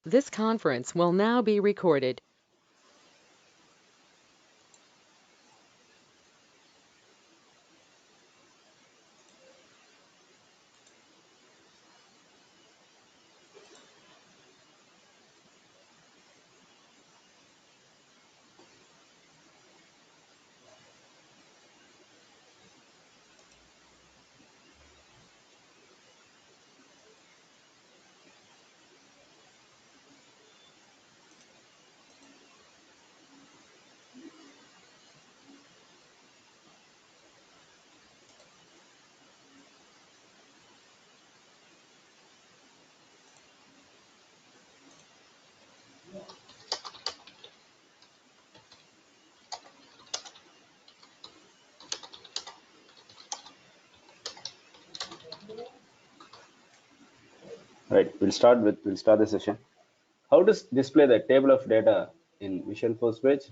This conference will now be recorded. Right, we'll start the session. How to display the table of data in Visualforce page?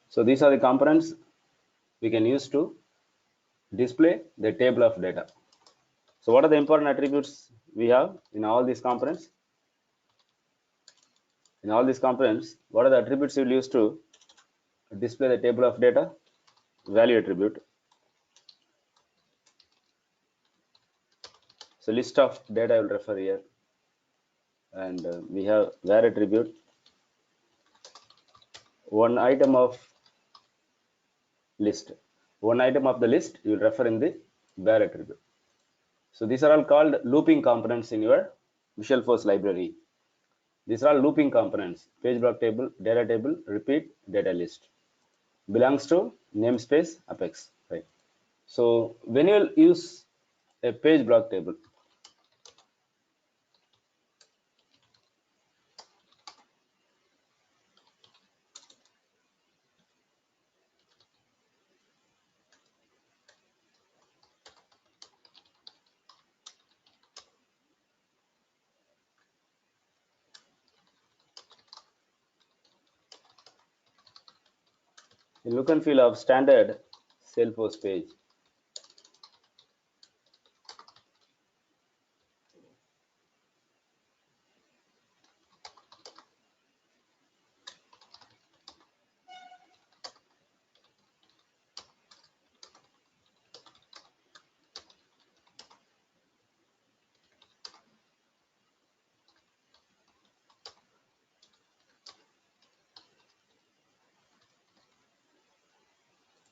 So these are the components we can use to display the table of data. So what are the important attributes we have in all these components? In all these components, what are the attributes you'll use to display the table of data? Value attribute. So list of data I will refer here. And we have var attribute. One item of list. One item of the list you will refer in the var attribute. So these are all called looping components in your Visualforce library. These are all looping components. Page block table, data table, repeat, data list. Belongs to namespace Apex. Right. So when you will use a page block table, the look and feel of standard Salesforce page.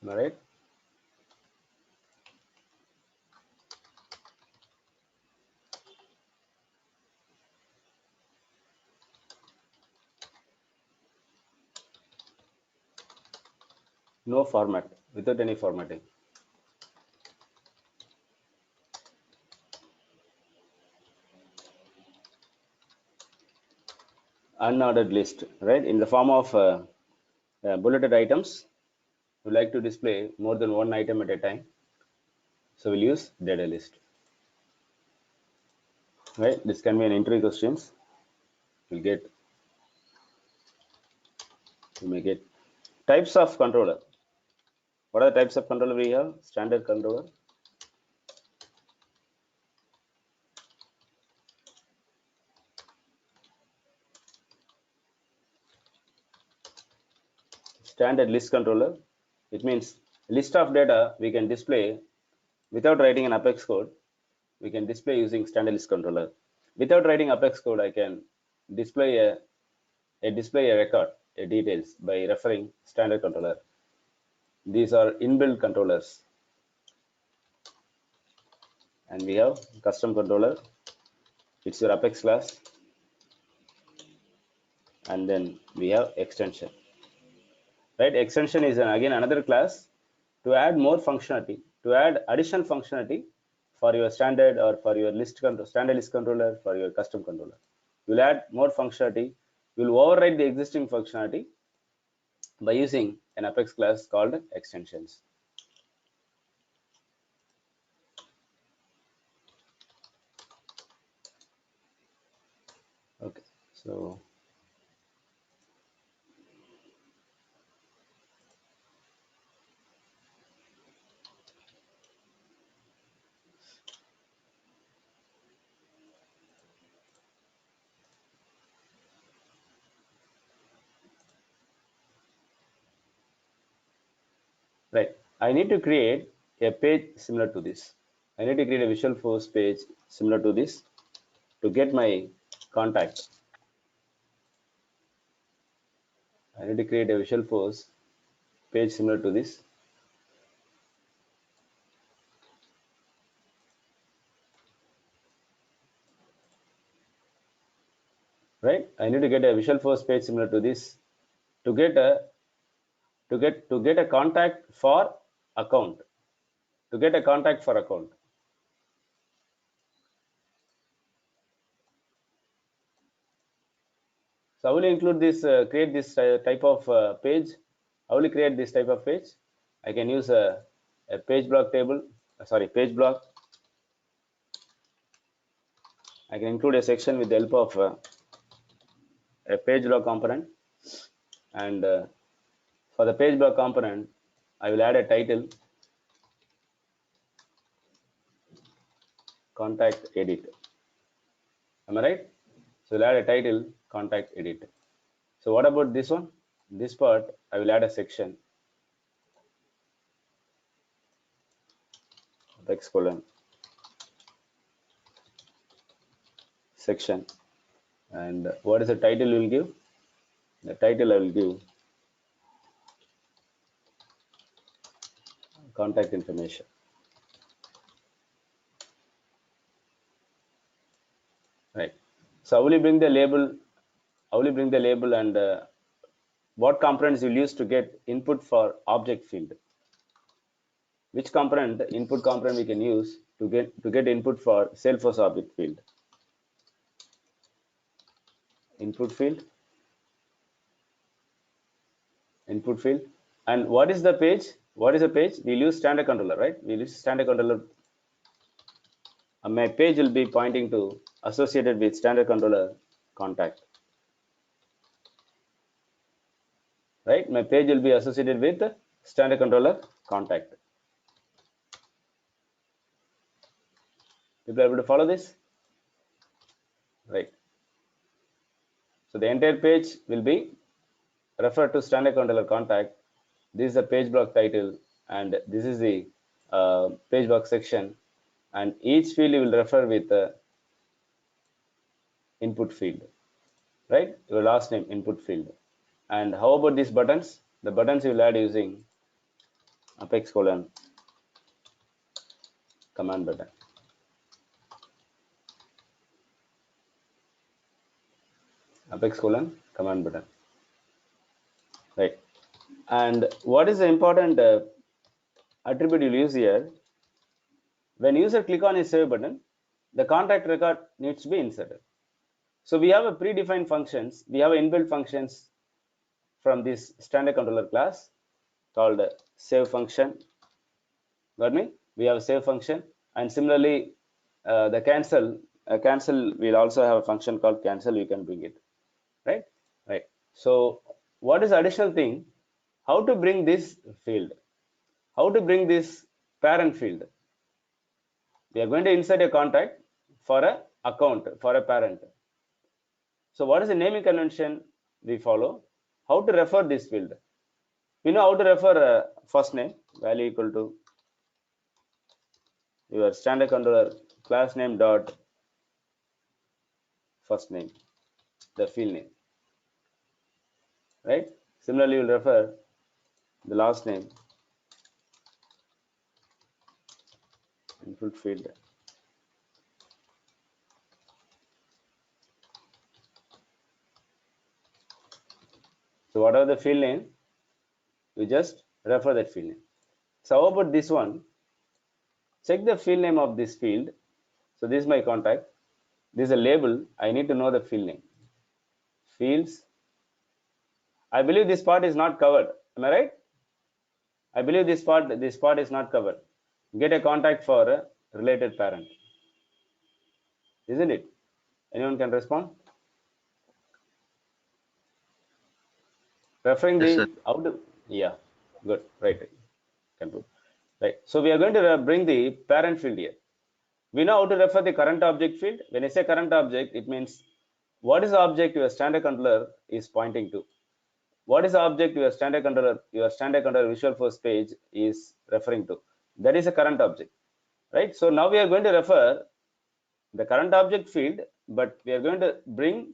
All right. No format, without any formatting. Unordered list, right? In the form of bulleted items, we like to display more than one item at a time. So we'll use data list. Right? This can be an interview questions. You may get types of controller. What are the types of controller we have? Standard controller, standard list controller. It means list of data we can display without writing an Apex code. We can display using standard list controller. Without writing Apex code, I can display a record, a details by referring standard controller. These are inbuilt controllers. And we have custom controller. It's your Apex class. And then we have extension. Right? Extension is again another class to add more functionality, to add additional functionality for your standard or for your standard list controller, for your custom controller. You'll add more functionality We'll override the existing functionality by using an Apex class called extensions. Okay, so right, I need to create a page similar to this. I need to create a Visualforce page similar to this to get my contact. I need to create a Visualforce page similar to this. Right, I need to get a Visualforce page similar to this to get a contact for account. To get a contact for account. So I will include this, create this type of page. I will create this type of page. I can use a page block table, page block. I can include a section with the help of a page block component. And for the page block component, I will add a title, contact edit. Am I right? So we'll add a title, contact edit. So what about this one? This part, I will add a section, Apex colon section. And what is the title you will give? The title I will give contact information. Right. So how will you bring the label? How will you bring the label and what components you'll use to get input for object field? Which component, input component we can use to get input for Salesforce object field? Input field. Input field. And what is the page? What is the page? We'll use standard controller, right? We'll use standard controller. My page will be pointing to associated with standard controller contact. Right? My page will be associated with standard controller contact. People are able to follow this? Right. So the entire page will be referred to standard controller contact. This is the page block title, and this is the page block section. And each field you will refer with the input field, right? Your last name, input field. And how about these buttons? The buttons you will add using Apex colon command button. Apex colon command button. Right. And what is the important attribute you'll use here? When user click on his save button, the contact record needs to be inserted. So we have a predefined functions. We have inbuilt functions from this standard controller class called save function. Got me? We have a save function, and similarly, the cancel will also have a function called cancel. You can bring it, right? Right. So what is the additional thing? How to bring this field? How to bring this parent field? We are going to insert a contact for a account for a parent. So what is the naming convention we follow? How to refer this field? We know how to refer first name value equal to your standard controller class name dot first name, the field name, right? Similarly, you will refer the last name, input field. So whatever the field name, you just refer that field name. So how about this one? Check the field name of this field. So this is my contact. This is a label. I need to know the field name. fields. I believe this part is not covered. Am I right? I believe this part is not covered. Get a contact for a related parent. Isn't it? Anyone can respond? Referring Yes, sir. the out. Yeah, good. Right. Can do. Right. So we are going to bring the parent field here. We know how to refer the current object field. When I say current object, it means what is the object your standard controller is pointing to. What is the object your standard controller Visual Force page is referring to. That is a current object, right? So now we are going to refer the current object field, but we are going to bring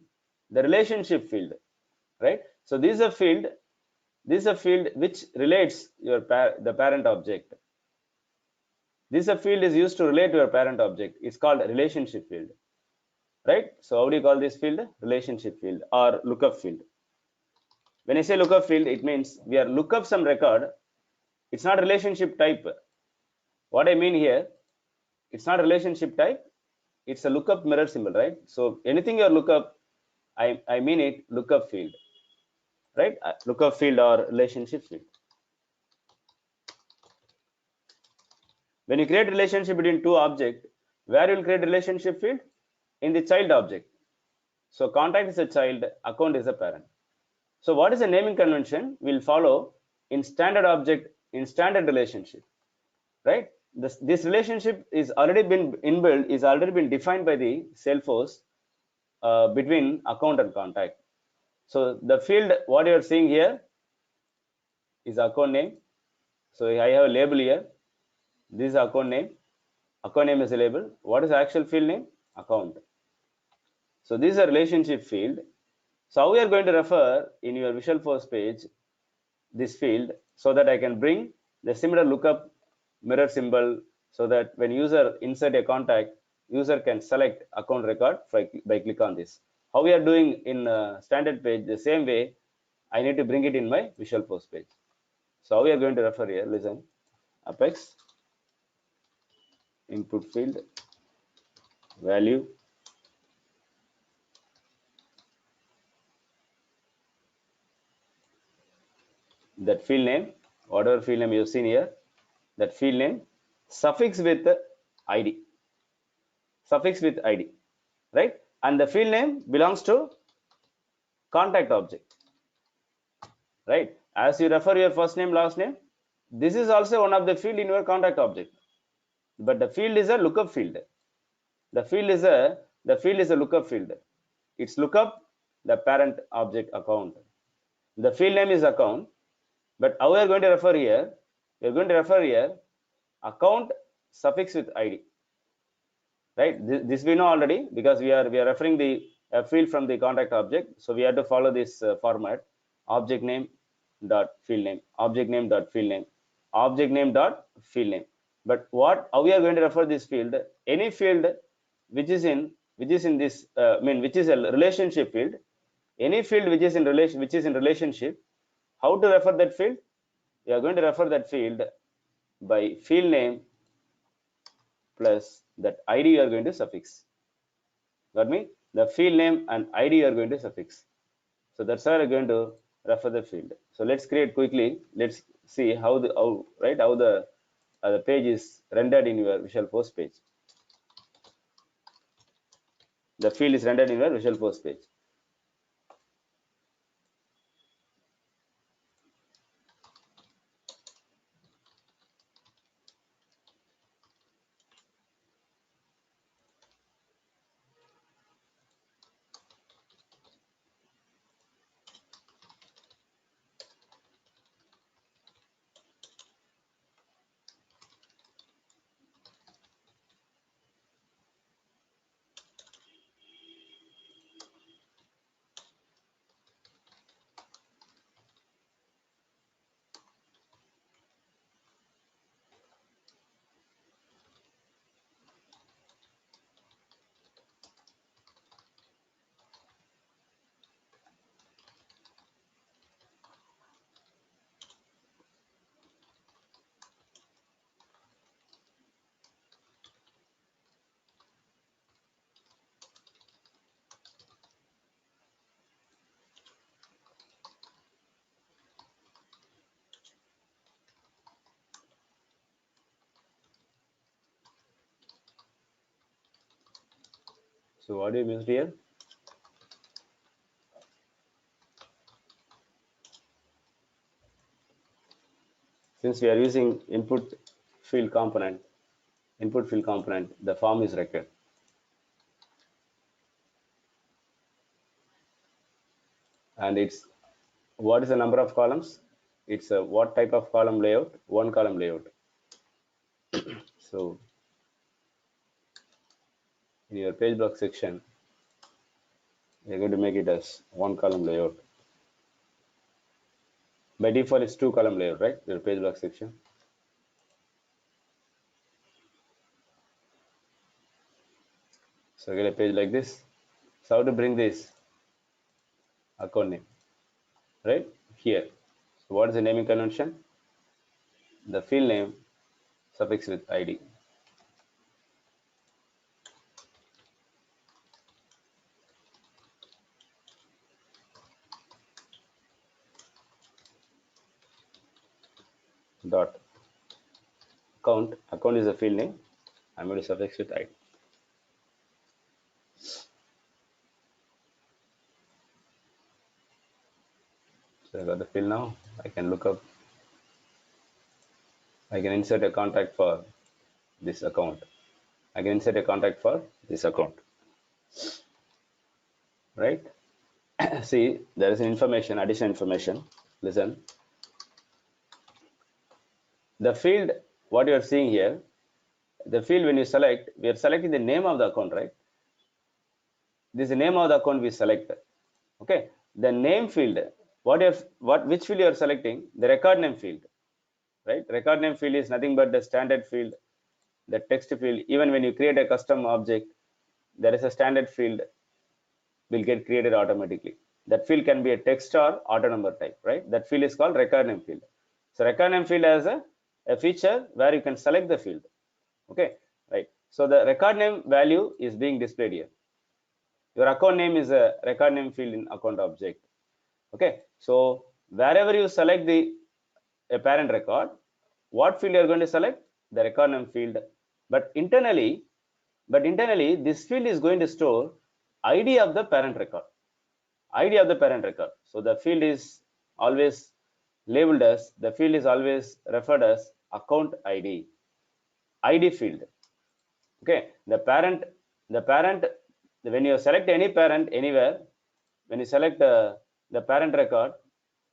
the relationship field, right? So this is a field which relates the parent object. This is a field is used to relate to your parent object. It's called a relationship field, right? So how do you call this field? Relationship field or lookup field. When I say lookup field, it means we are look up some record. It's not relationship type. What I mean here, it's not relationship type. It's a lookup mirror symbol, right? So anything you look up, I mean it lookup field, right? Lookup field or relationship field. When you create relationship between two objects, where you will create relationship field? In the child object. So contact is a child, account is a parent. So what is the naming convention we'll follow in standard object, in standard relationship, right? This relationship is already been inbuilt, is already been defined by the Salesforce between account and contact. So the field, what you're seeing here is account name. So I have a label here. This is account name. Account name is a label. What is the actual field name? Account. So this is a relationship field. So how we are going to refer in your Visual Force page this field so that I can bring the similar lookup mirror symbol so that when user insert a contact, user can select account record by click on this. How we are doing in standard page, the same way I need to bring it in my Visual Force page. So how we are going to refer here, listen, Apex, input field, value, that field name, whatever field name you've seen here, that field name, suffix with ID, right? And the field name belongs to contact object, right? As you refer your first name, last name, this is also one of the field in your contact object, but the field is a lookup field. The field is a lookup field. It's lookup the parent object account. The field name is account, but how we are going to refer here? We are going to refer here account suffix with ID, right? This we know already because we are referring the field from the contact object. So we have to follow this format: object name dot field name, object name dot field name, object name dot field name. But how we are going to refer this field? Any field which is in this which is a relationship field. Any field which is in relationship. How to refer that field? We are going to refer that field by field name plus that ID you are going to suffix. Got me? The field name and ID you are going to suffix. So that's how we're going to refer the field. So let's create quickly. Let's see how the page is rendered in your Visual Force page. The field is rendered in your Visual Force page. So what do you miss here? Since we are using input field component, the form is record. And it's what is the number of columns? It's a what type of column layout? One column layout. So in your page block section, you're going to make it as one column layout. By default, it's two column layout, right? Your page block section. So get a page like this. So how to bring this account name, right? Here. So what is the naming convention? The field name suffix with ID. Dot account is a field name. I'm going to suffix with ID. So I got the field now. I can look up. I can insert a contact for this account. I can insert a contact for this account. Right? See, there is an information, additional information. Listen. The field, what you are seeing here, the field when you select, we are selecting the name of the account, right? This is the name of the account we select. Okay. The name field, which field you are selecting? The record name field, right? Record name field is nothing but the standard field, the text field. Even when you create a custom object, there is a standard field will get created automatically. That field can be a text or auto number type, right? That field is called record name field. So record name field has a feature where you can select the field. Okay, right. So the record name value is being displayed here. Your account name is a record name field in account object. Okay, so wherever you select a parent record, what field you are going to select? The record name field. But internally, this field is going to store ID of the parent record. ID of the parent record. So the field is always labeled as, the field is always referred as account ID. ID field. Okay, the parent, when you select any parent anywhere, when you select the parent record,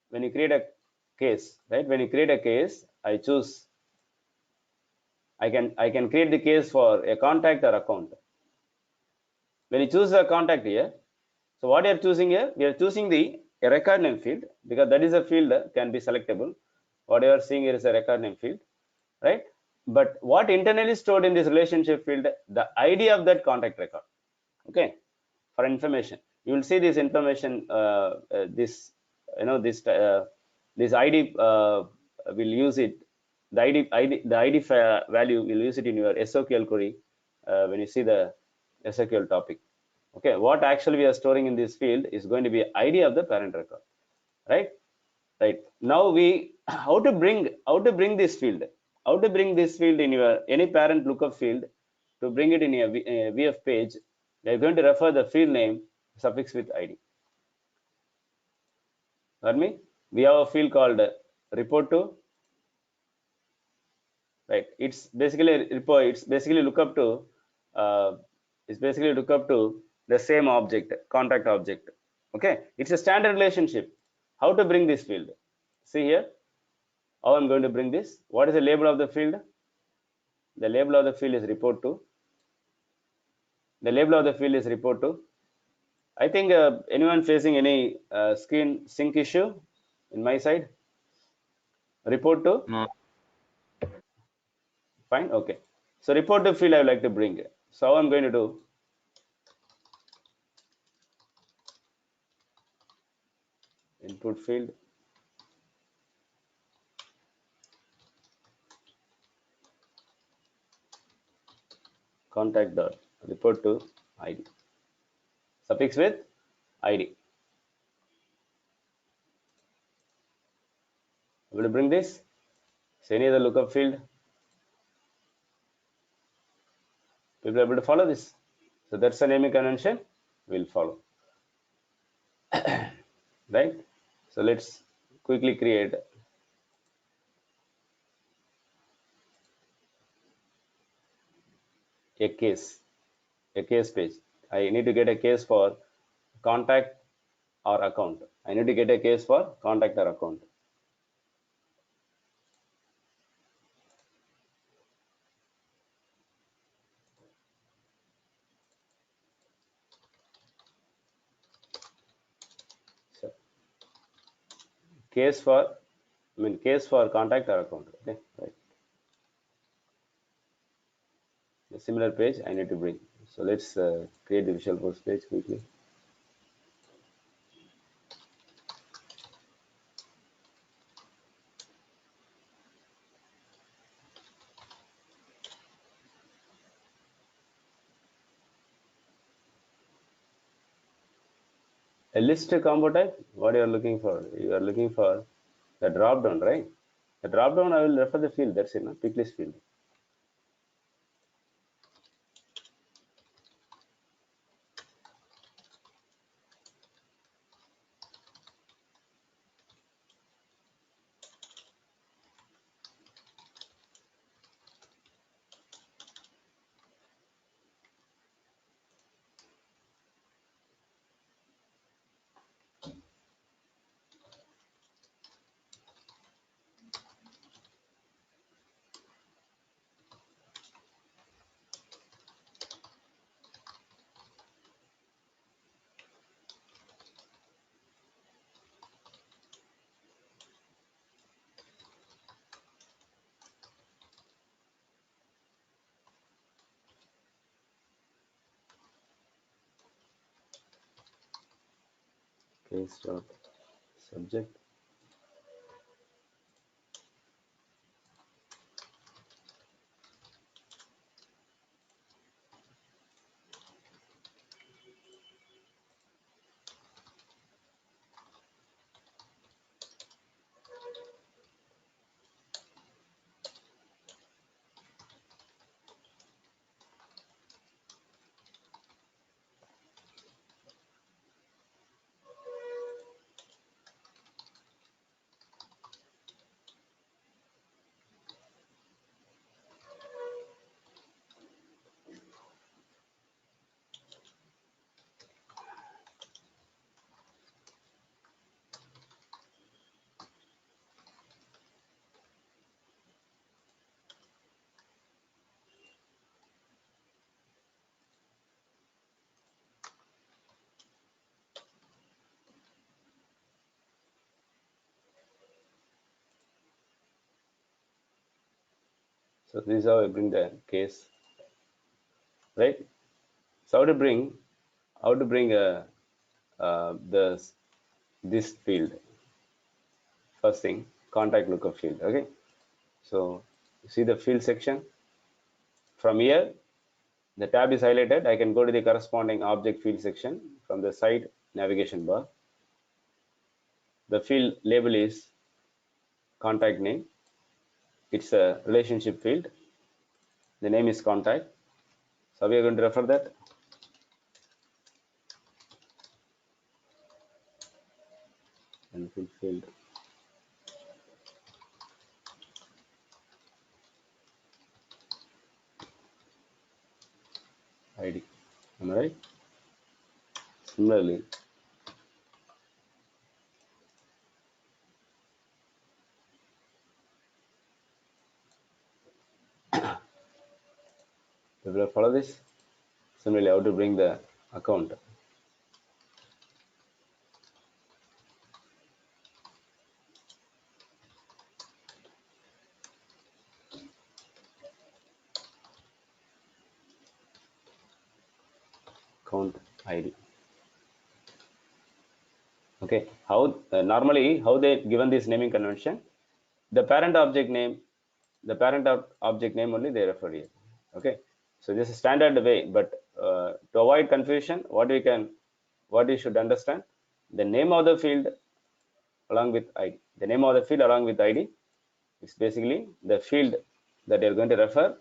when you create a case, right? When you create a case, I choose, I can create the case for a contact or account. When you choose the contact here, so what you are choosing here, we are choosing the record name field because that is a field that can be selectable. What you are seeing here is a record name field, right? But what internally stored in this relationship field, the ID of that contact record. Okay, for information, you will see this information. This ID will use it. The ID value will use it in your SOQL query when you see the SOQL topic. Okay, what actually we are storing in this field is going to be ID of the parent record, right? Right. Now how to bring this field? How to bring this field in your any parent lookup field to bring it in a VF page? We are going to refer the field name suffix with ID. Heard me? We have a field called report to. Right. It's basically report. It's basically look up to. It's basically look up to the same object, contact object. Okay. It's a standard relationship. How to bring this field? See here. How I'm going to bring this? What is the label of the field? The label of the field is report to. The label of the field is report to. I think anyone facing any screen sync issue in my side? Report to? No. Fine. Okay. So report to field I would like to bring. So how I'm going to do? Input field. Contact dot report to ID. Suffix with ID. I'm going to bring this. So any other lookup field? People are able to follow this. So that's the naming convention we'll follow. Right? So let's quickly create a case page. I need to get a case for contact or account. I need to get a case for contact or account. So case for, case for contact or account. Okay, right. A similar page I need to bring. So let's create the Visualforce page quickly. A list combo type, what you are looking for? You are looking for the drop down, right? The drop down, I will refer the field, that's it, no? Pick list field. Case dot subject. So this is how I bring the case, right? So how to bring this field. First thing, contact lookup field. Okay, so see the field section. From here, the tab is highlighted. I can go to the corresponding object field section from the side navigation bar. The field label is contact name. It's a relationship field. The name is contact. So we are going to refer that. And field ID. Am I right? Similarly, we will follow this. Similarly, how to bring the account. Account ID. Okay, how normally how they given this naming convention? The parent object name, object name only they refer here. Okay, so this is standard way, but to avoid confusion, what you should understand, the name of the field along with ID. The name of the field along with ID is basically the field that you're going to refer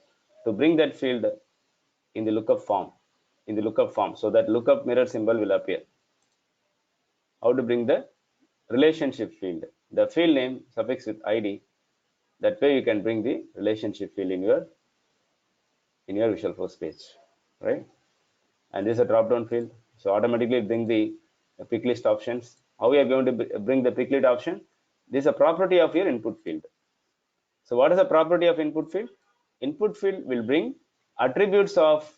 to bring that field in the lookup form. in the lookup form, so that lookup mirror symbol will appear. How to bring the relationship field? The field name suffix with ID. That way you can bring the relationship field in your Visualforce page, right? And this is a drop-down field, so automatically bring the pick list options. How we are going to bring the pick list option? This is a property of your input field. So what is the property of input field? Input field will bring attributes of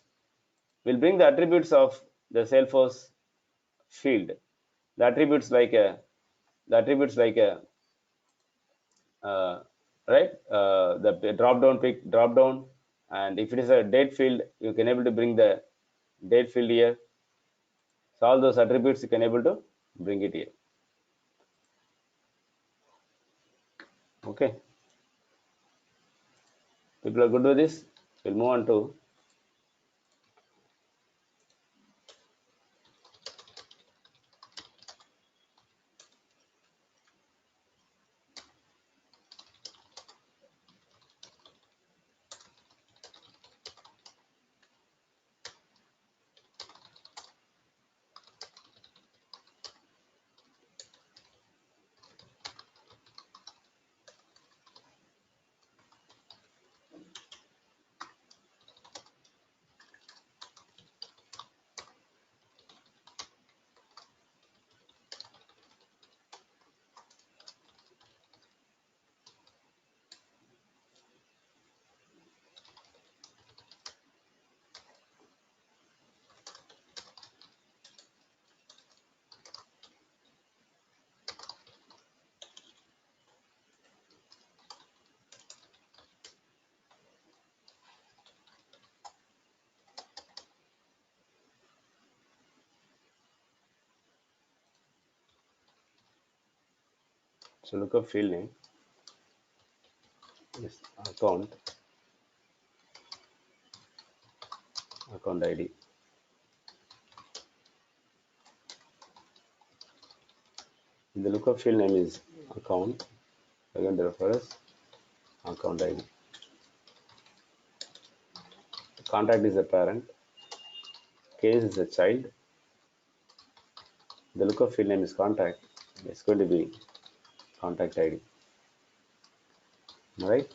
the Salesforce field. The attributes like a right, the drop down, and if it is a date field, you can able to bring the date field here. So all those attributes you can able to bring it here. Okay, people are good with this. We'll move on to lookup field name is account ID. The lookup field name is account. Again, the reference account ID. Contact is a parent. Case is a child. The lookup field name is contact. It's going to be contact ID. All right.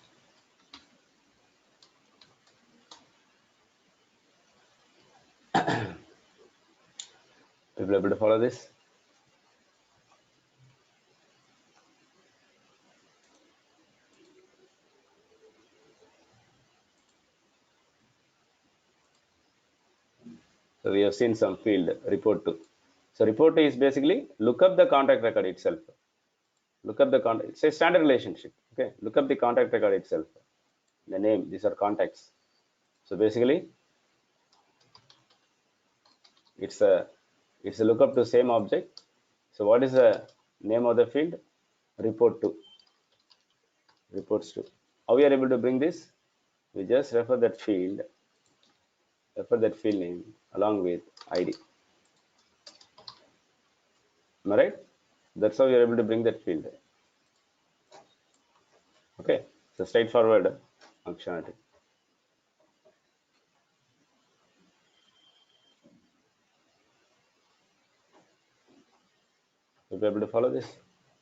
People able to follow this? So we have seen some field report to. So report to is basically look up the contact record itself. Look up the contact. It's a standard relationship. Okay. Look up the contact record itself. The name. These are contacts. So basically, it's a lookup to same object. So what is the name of the field? Report to. Reports to. How we are able to bring this? We just refer that field name along with ID. Am I right? That's how we are able to bring that field. Okay, so straightforward functionality. You'll be able to follow this.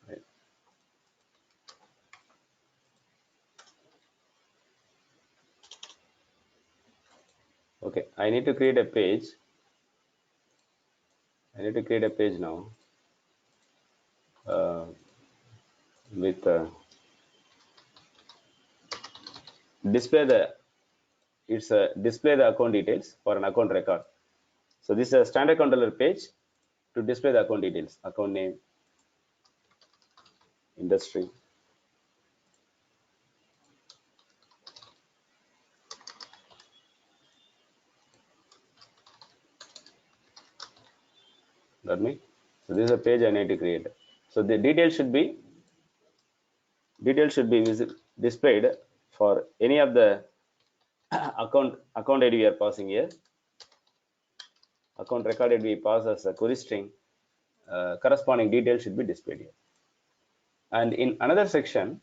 Right. Okay, I need to create a page. Now with display the account details for an account record. So this is a standard controller page to display the account details, account name, industry. Got me? So this is a page I need to create. So the details should be displayed for any of the account ID we are passing here. Account record ID we pass as a query string. Corresponding details should be displayed here. And in another section,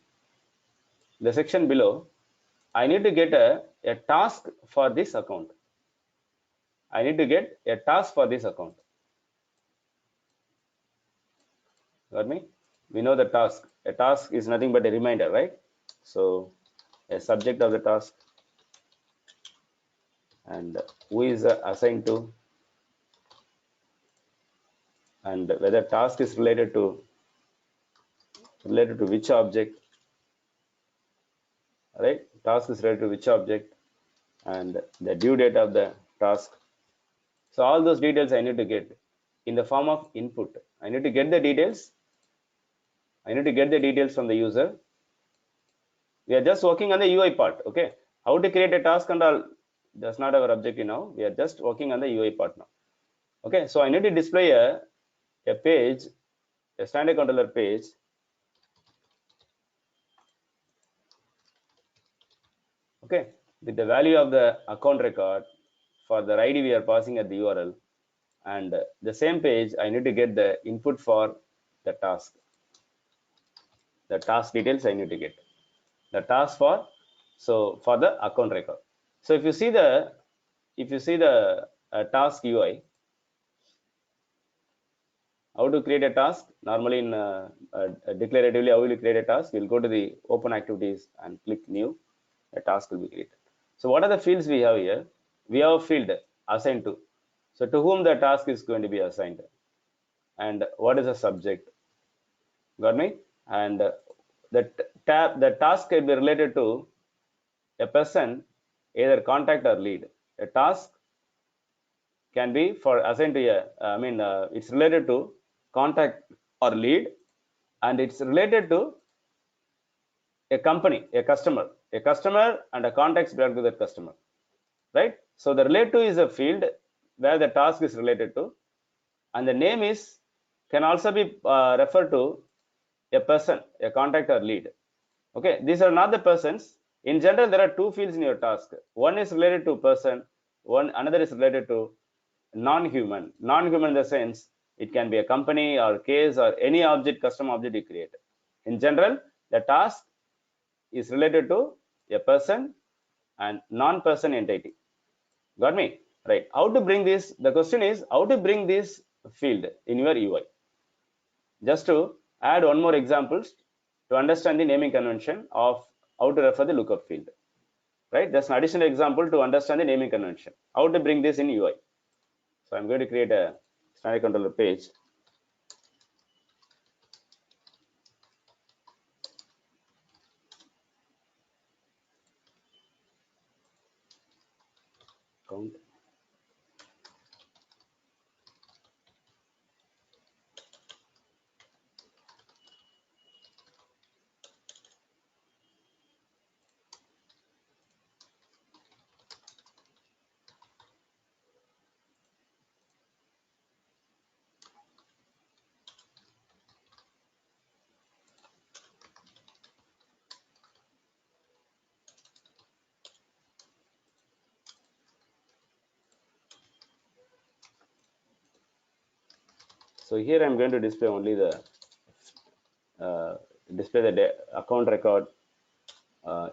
the section below, I need to get a task for this account. I need to get a task for this account. Got me? We know the task. A task is nothing but a reminder, right? So a subject of the task and who is assigned to, and whether task is related to which object, right? Task is related to which object and the due date of the task. So all those details I need to get in the form of input. I need to get the details. I need to get the details from the user. We are just working on the UI part. Okay, how to create a task and all, that's not our objective now. We are just working on the UI part now. Okay, so I need to display a page, a standard controller page. Okay, with the value of the account record for the ID we are passing at the URL, and the same page I need to get the input for the task. The task details I need to get the task for, so for the account record. So if you see the task UI, how to create a task normally in declaratively, how will you create a task? We'll go to the open activities and click new. A task will be created. So what are the fields we have here? We have a field assigned to, so to whom the task is going to be assigned, and what is the subject. Got me? And the task can be related to a person, either contact or lead. A task can be for assigned to it's related to contact or lead, and it's related to a company, a customer and a context belong to that customer, right? So the relate to is a field where the task is related to, and the name is can also be referred to a person, a contact or lead. Okay, these are not the persons. In general, there are two fields in your task. One is related to person, another is related to non-human. Non-human in the sense it can be a company or case or any object, custom object you create. In general, the task is related to a person and non-person entity. Got me? Right. How to bring this? The question is how to bring this field in your UI. Just to add one more examples to understand the naming convention of how to refer the lookup field. Right. That's an additional example to understand the naming convention. How to bring this in UI. So I'm going to create a standard controller page. Count. So here I'm going to display only the display the account record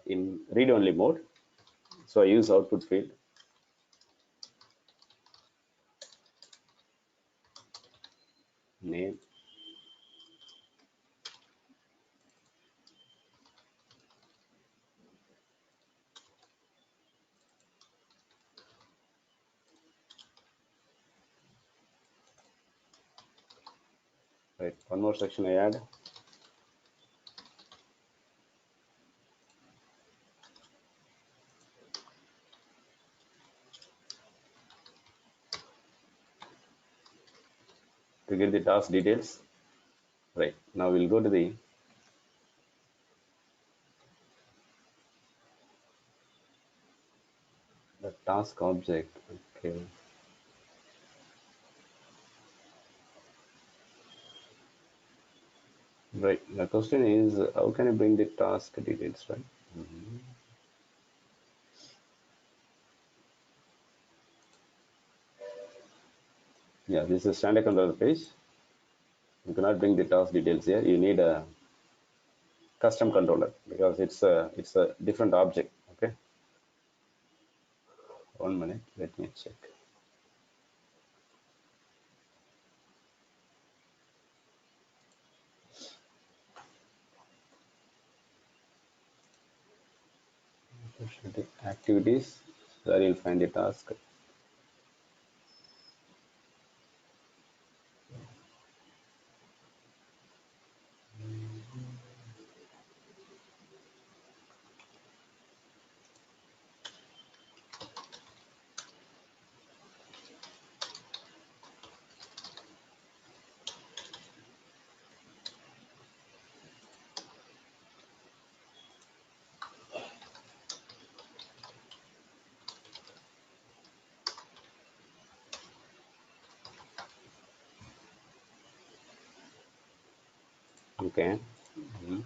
in read-only mode. So I use output field. Name. Right. One more section I add. To get the task details. Right. Now we'll go to the task object. Okay. Right. The question is how can I bring the task details, right? Yeah, this is standard controller page. You cannot bring the task details here. You need a custom controller because it's a different object. Okay. 1 minute. Let me check. Activities, where you'll find the task. Okay. Mhm.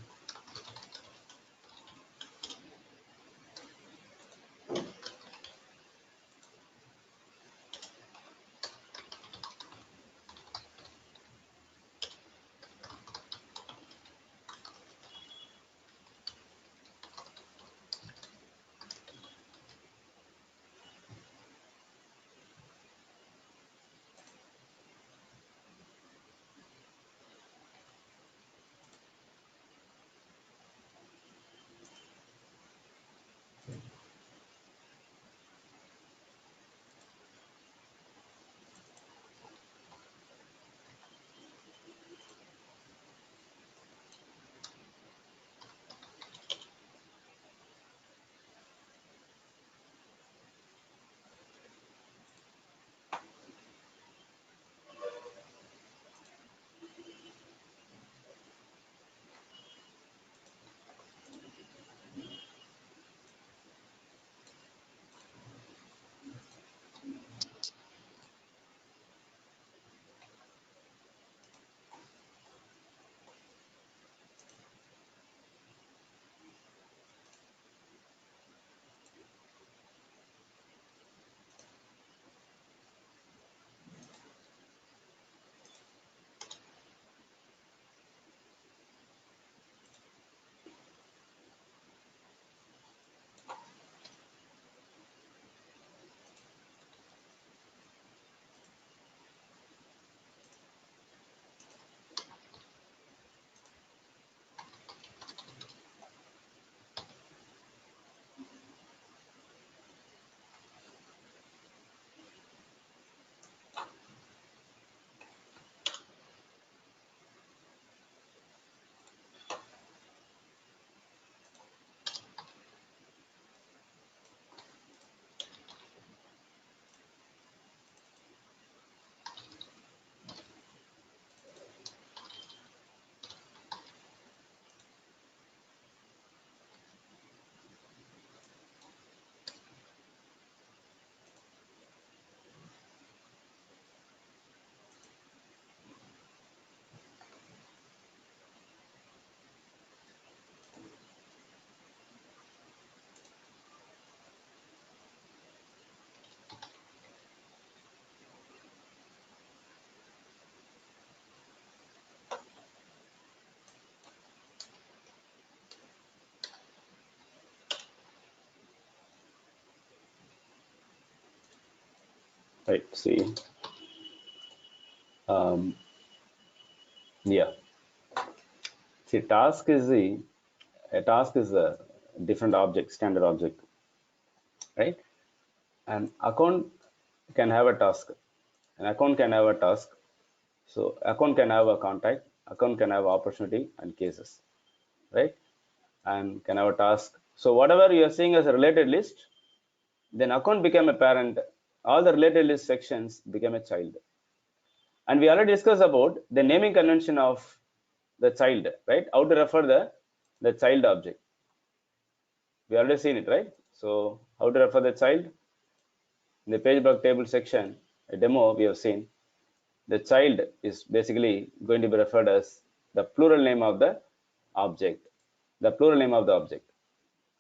Right. See. Um, yeah. See, a task is a different object, standard object, right? An account can have a task. An account can have a task. So account can have a contact. Account can have opportunity and cases, right? And can have a task. So whatever you are seeing as a related list, then account became a parent. All the related list sections became a child. And we already discussed about the naming convention of the child, right? How to refer the child object. We already seen it, right? So how to refer the child? In the page block table section, a demo we have seen, the child is basically going to be referred as the plural name of the object, the plural name of the object,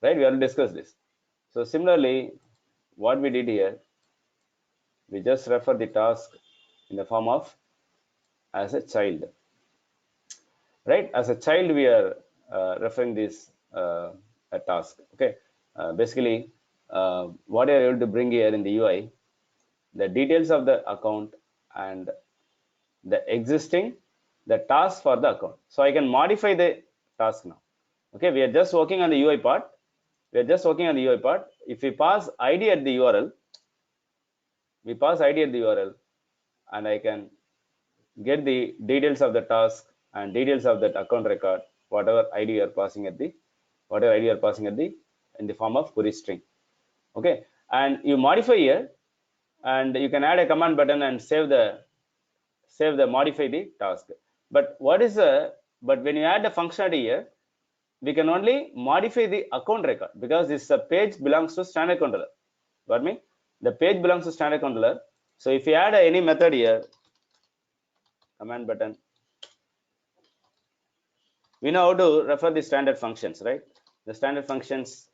right? We already discussed this. So similarly, what we did here, we just refer the task in the form of as a child, right? As a child, we are referring this a task. Okay, basically, what are you able to bring here in the UI, the details of the account and the existing the task for the account. So I can modify the task now. Okay, we are just working on the UI part. We are just working on the UI part. If we pass ID at the URL, we pass ID at the URL, and I can get the details of the task and details of that account record, whatever ID you are passing at the, in the form of query string. Okay, and you modify here, and you can add a command button and save the modify the task. But when you add the functionality here, we can only modify the account record, because this page belongs to standard controller. Got me? The page belongs to standard controller. So if you add any method here, command button, we know how to refer the standard functions, right? The standard functions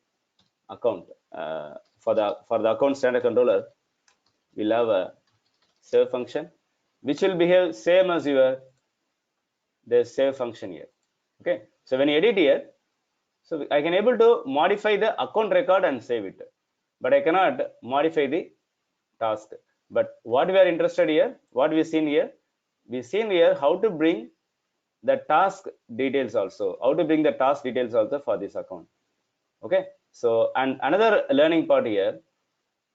account, for the account standard controller, we'll have a save function, which will behave same as your the save function here. Okay, so when you edit here, so I can able to modify the account record and save it, but I cannot modify the task. But what we are interested here, what we've seen here how to bring the task details also, for this account. Okay, so and another learning part here,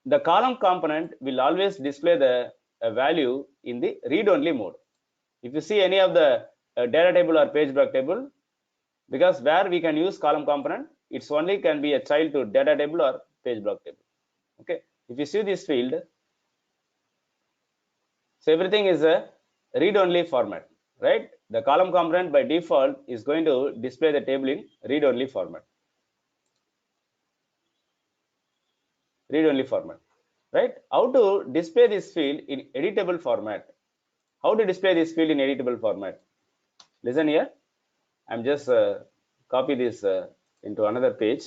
the column component will always display the value in the read-only mode. If you see any of the data table or page block table, because where we can use column component, it's only can be a child to data table or page block table. Okay, if you see this field, so everything is a read-only format, right? The column component by default is going to display the table in read-only format. Right? How to display this field in editable format? Listen here. I'm just copy this into another page.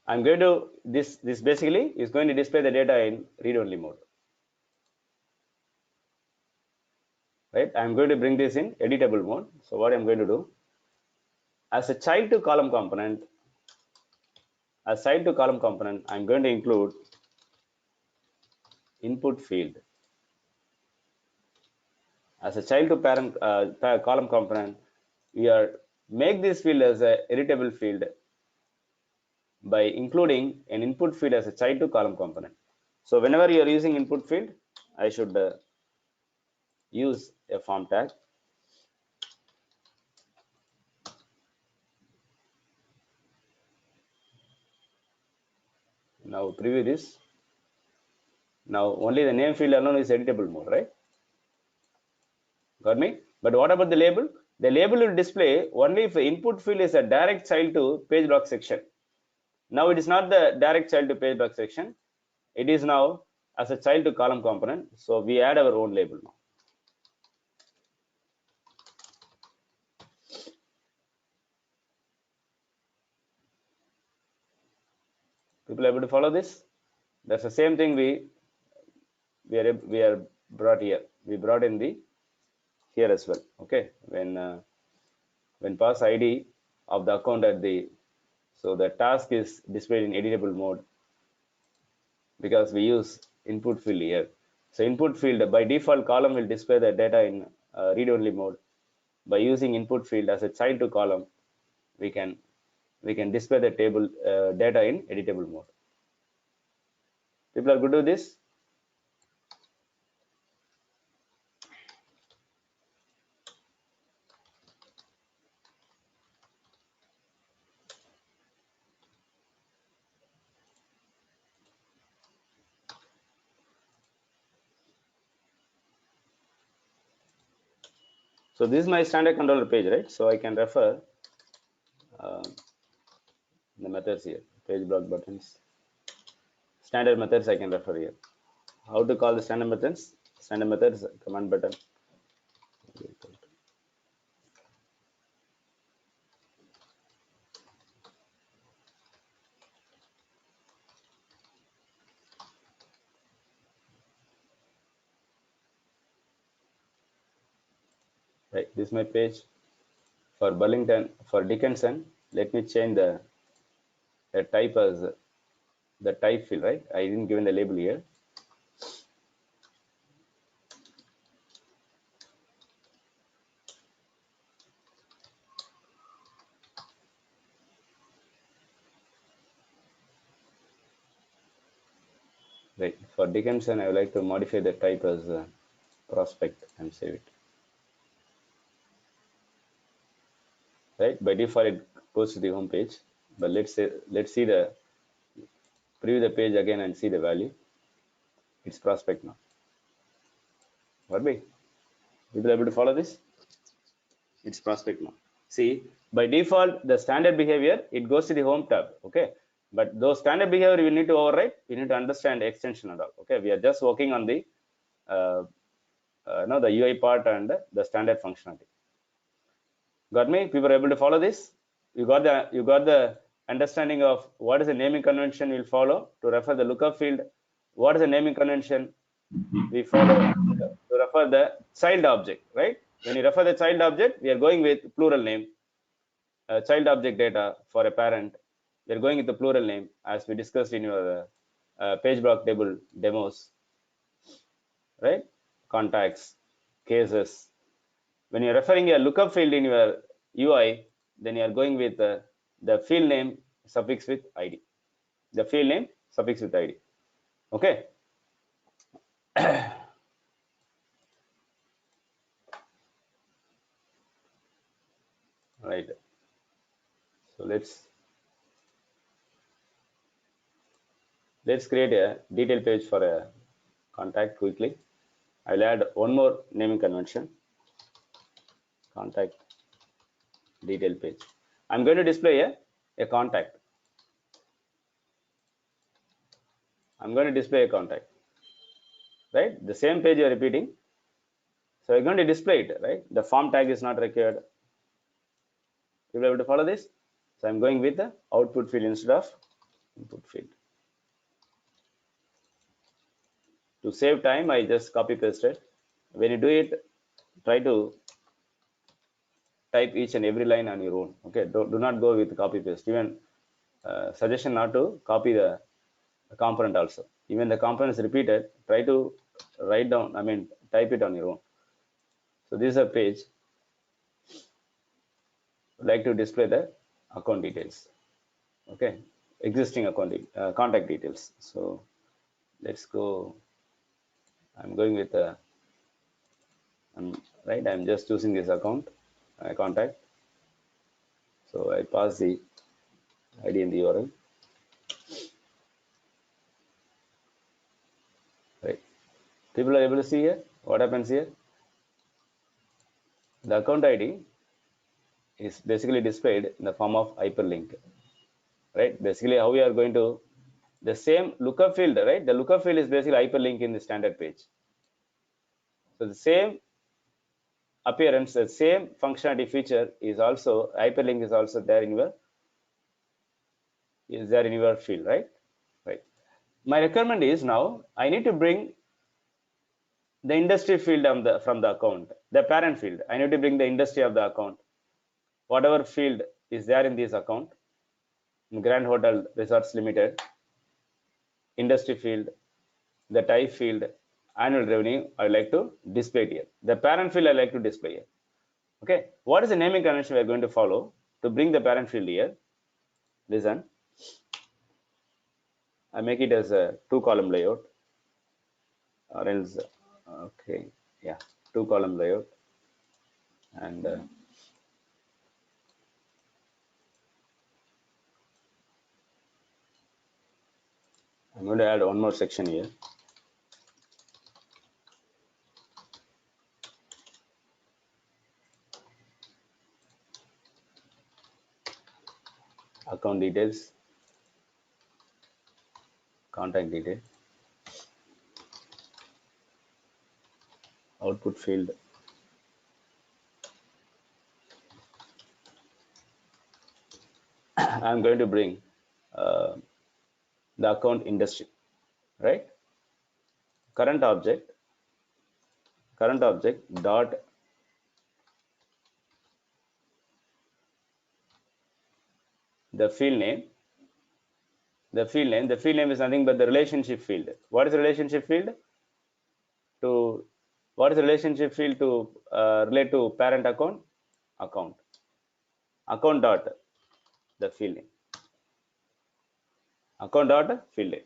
I'm going to this basically is going to display the data in read-only mode. Right? I'm going to bring this in editable mode. So what I'm going to do, as a child to column component, I'm going to include input field. As a child to parent column component, we are make this field as a editable field by including an input field as a child to column component. So whenever you are using input field, I should use a form tag. Now preview this. Now only the name field alone is editable mode, right? Got me? But what about the label? The label will display only if the input field is a direct child to page block section. Now it is not the direct child to page block section. It is now as a child to column component. So we add our own label now. People are able to follow this? That's the same thing we are brought here. We brought in the here as well. Okay, when pass ID of the account at the, so the task is displayed in editable mode because we use input field here. So input field by default column will display the data in read-only mode. By using input field as a child to column, we can display the table data in editable mode. People are good with this? So this is my standard controller page, right? So I can refer the methods here, page block buttons, standard methods I can refer here. How to call the standard methods? Standard methods, command button. Right, this is my page for Burlington, for Dickinson. Let me change the type as the type field, right? I didn't given the label here. Right. For Dickinson, I would like to modify the type as prospect and save it. Right. By default, it goes to the home page. But let's see the preview the page again and see the value. It's prospect now. What be? People able to follow this? It's prospect now. See, by default, the standard behavior, it goes to the home tab. Okay. But those standard behavior we need to override. We need to understand the extension and all. Okay. We are just working on the the UI part and the standard functionality. Got me? People are able to follow this. You got the understanding of what is the naming convention we'll follow to refer the lookup field. What is the naming convention we follow to refer the child object, right? When you refer the child object, we are going with plural name. Child object data for a parent, we are going with the plural name as we discussed in your page block table demos, right? Contacts, cases. When you're referring a lookup field in your UI, then you are going with the field name suffix with ID. The field name suffix with ID. Okay. Right. So let's create a detail page for a contact quickly. I'll add one more naming convention. Contact detail page. I'm going to display a contact. I'm going to display a contact, right? The same page you're repeating. So I'm going to display it, right? The form tag is not required. You will be able to follow this. So I'm going with the output field instead of input field. To save time, I just copy pasted. When you do it, try to type each and every line on your own. Okay, do not go with copy paste. Even suggestion not to copy the component also. Even the component is repeated, try to write down, type it on your own. So this is a page. I'd like to display the account details. Okay, existing account contact details. So let's go. I'm going with right. I'm just choosing this account contact. So I pass the ID in the URL. Right. People are able to see here. What happens here? The account ID is basically displayed in the form of hyperlink. Right. Basically, how we are going to the same lookup field. Right. The lookup field is basically hyperlink in the standard page. So the same appearance, the same functionality feature is also hyperlink is also there in your field, right? Right. My requirement is now I need to bring the industry field from the account, the parent field. I need to bring the industry of the account. Whatever field is there in this account, Grand Hotel Resorts Limited, industry field, the type field, annual revenue, I like to display it here. The parent field I like to display here. Okay, what is the naming convention we are going to follow to bring the parent field here? Listen, I make it as a 2-column layout, or else, okay, yeah, 2-column layout, and I'm going to add one more section here. Account details, contact detail, output field, I'm going to bring uh, the account industry, right? Current object dot the field name. The field name is nothing but the relationship field. What is the relationship field? To what is the relationship field to relate to parent account? Account dot the field name. Account dot field name.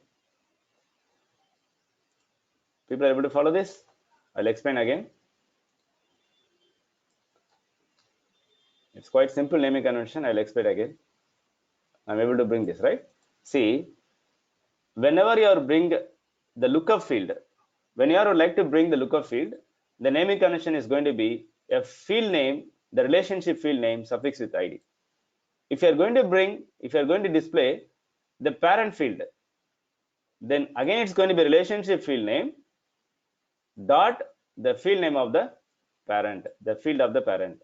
People are able to follow this? I'll explain again. It's quite simple naming convention. I'll explain again. I'm able to bring this, right? See, whenever you are bring the lookup field, when you are like to bring the lookup field, the naming convention is going to be a field name, the relationship field name suffixed with ID. If you are going to display the parent field, then again it's going to be relationship field name dot the field name of the parent, the field of the parent.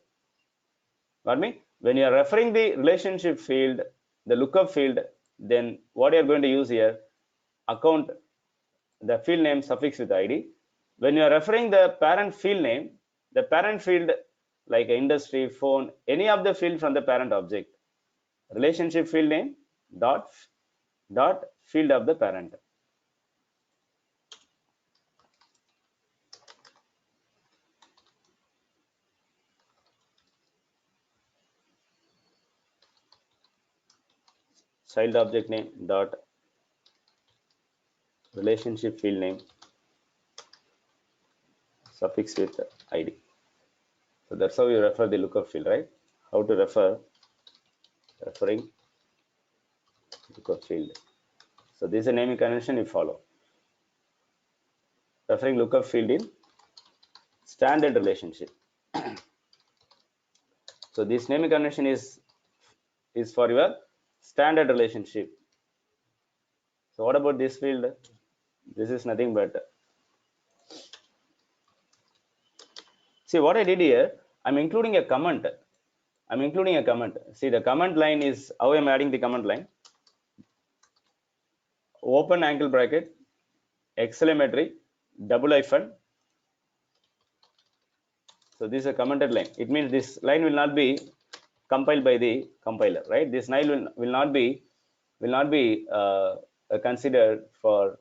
Got me? When you are referring the relationship field, the lookup field, then what you are going to use here, account, the field name suffixed with ID. When you are referring the parent field name, the parent field like industry, phone, any of the field from the parent object, relationship field name dot field of the parent. Child object name dot relationship field name suffix with ID. So that's how you refer the lookup field, right? How to referring lookup field. So this is a naming convention you follow. Referring lookup field in standard relationship. So this naming convention is for your standard relationship. So what about this field? This is nothing but, see what I did here, I'm including a comment. See, the comment line is how I'm adding the comment line. Open angle bracket, exclamatory, double hyphen. So this is a commented line. It means this line will not be compiled by the compiler, right? This line will not be considered by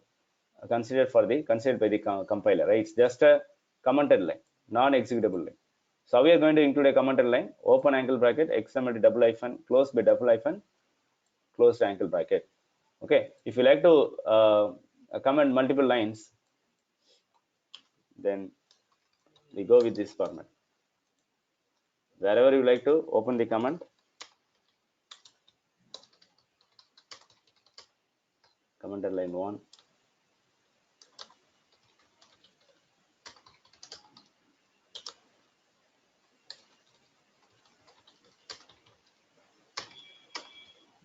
the compiler, right? It's just a commented line, non-executable line. So we are going to include a commented line, open angle bracket, exclamatory double hyphen, closed by double hyphen, closed angle bracket. Okay, if you like to comment multiple lines, then we go with this format. Wherever you like to open the comment, commented line 1,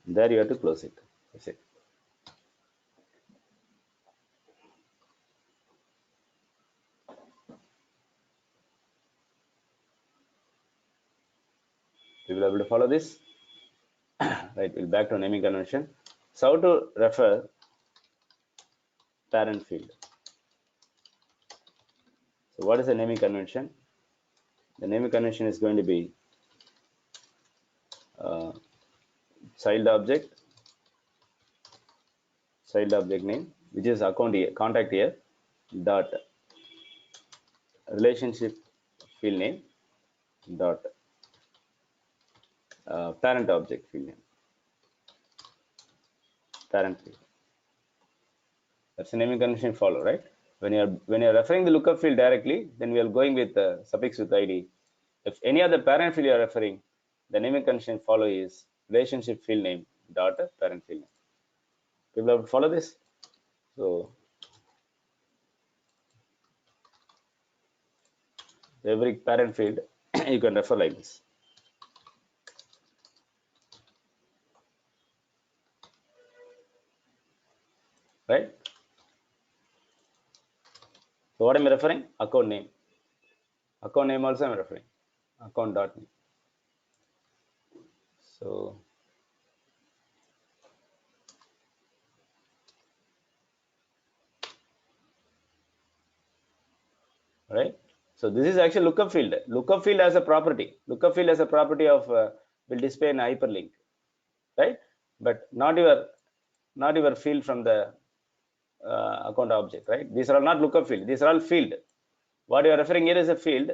there you have to close it. That's it. You will be able to follow this. Right, we'll back to naming convention. So how to refer parent field. So what is the naming convention? The naming convention is going to be child object name, which is account here, contact here, dot relationship field name dot parent object field name, parent field. That's the naming convention follow, right? When you're referring the lookup field directly, then we are going with suffix with ID. If any other parent field you are referring, the naming convention follow is relationship field name dot parent field name. People have to follow this. So every parent field you can refer like this. Right? So what am I referring? Account name. Account name also I'm referring. Account dot name. So right. So this is actually lookup field. Lookup field as a property. Lookup field as a property of will display in hyperlink, right? But not your field from the account object, right? These are not lookup field. These are all field. What you are referring here is a field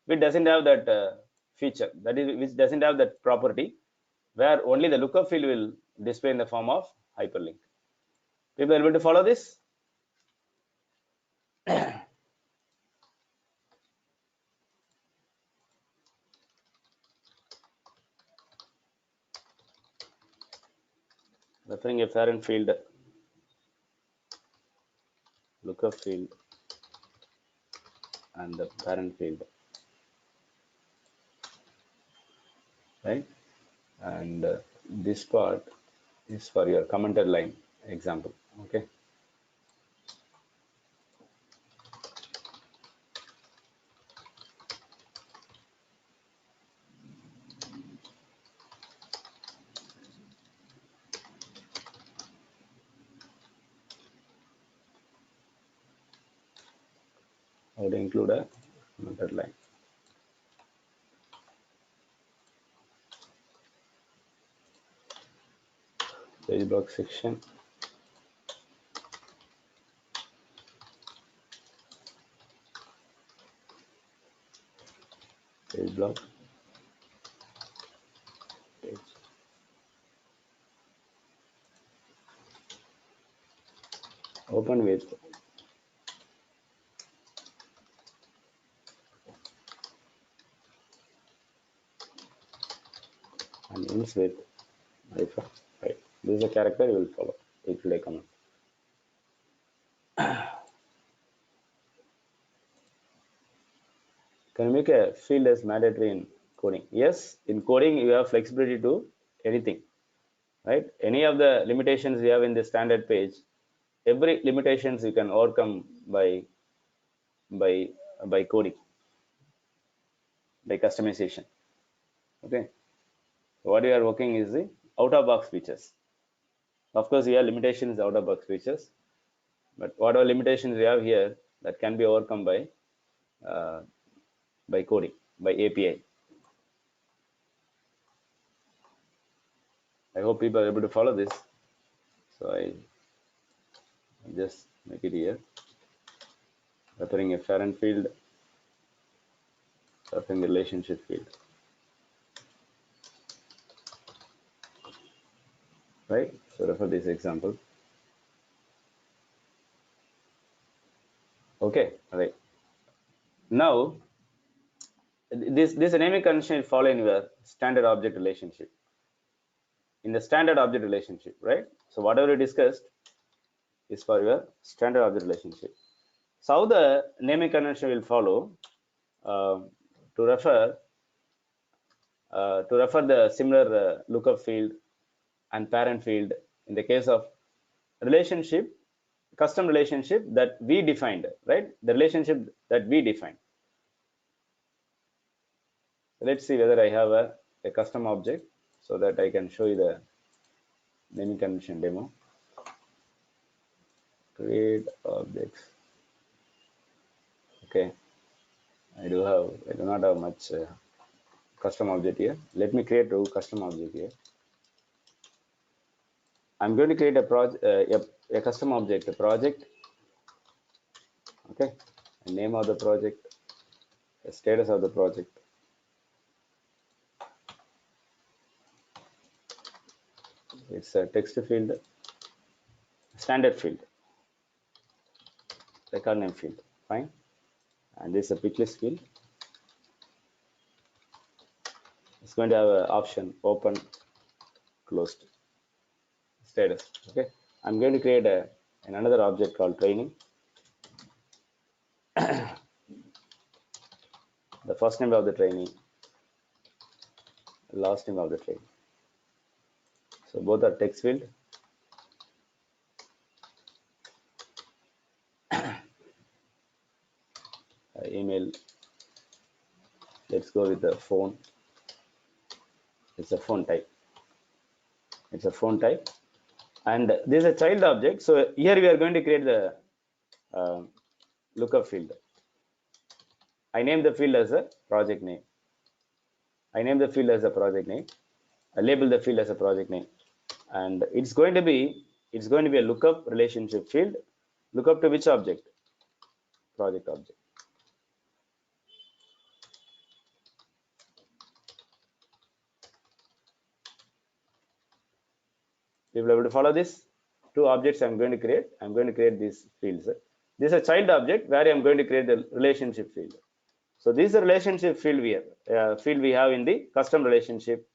which doesn't have that feature. That is, which doesn't have that property, where only the lookup field will display in the form of hyperlink. People are able to follow this? referring a parent field, lookup field, and the parent field, right? And this part is for your commented line example. Okay. I would include a commented line. Page block section. Page block. Page. Open with and ends with alpha. Right. This is a character you will follow. It will comment. Can you make a field as mandatory in coding? Yes, in coding you have flexibility to anything, right? Any of the limitations you have in the standard page, every limitations you can overcome by by coding, by customization. Okay, what you are working is the out of box features. Of course, you have limitations out of box features, but whatever limitations you have here that can be overcome uh, by coding, by API. I hope people are able to follow this. So I just make it here. Referring a parent field, referring the relationship field. Right? So refer this example. Okay, all right. Now this naming convention will follow in your standard object relationship. In the standard object relationship, right? So whatever we discussed is for your standard object relationship. So how the naming convention will follow uh, to refer the similar lookup field and parent field in the case of relationship, custom relationship that we defined, right? The relationship that we defined. Let's see whether I have a custom object so that I can show you the naming convention demo. Create objects. Okay, I do not have much custom object here. Let me create a custom object here. I'm going to create a project, a custom object, a project. Okay, the name of the project, the status of the project. It's a text field, standard field, record name field. Fine. And this is a pick list field. It's going to have an option open, closed, status. Okay, I'm going to create another object called training. The first name of the training, last name of the training. So both are text field. Email. Let's go with the phone. It's a phone type. It's a phone type. And this is a child object. So here we are going to create the lookup field. I name the field as a project name. I name the field as a project name. I label the field as a project name. And it's going to be a lookup relationship field. Lookup to which object? Project object. People are able to follow this? Two objects I'm going to create. I'm going to create these fields. This is a child object where I'm going to create the relationship field. So this is a relationship field we have in the custom relationship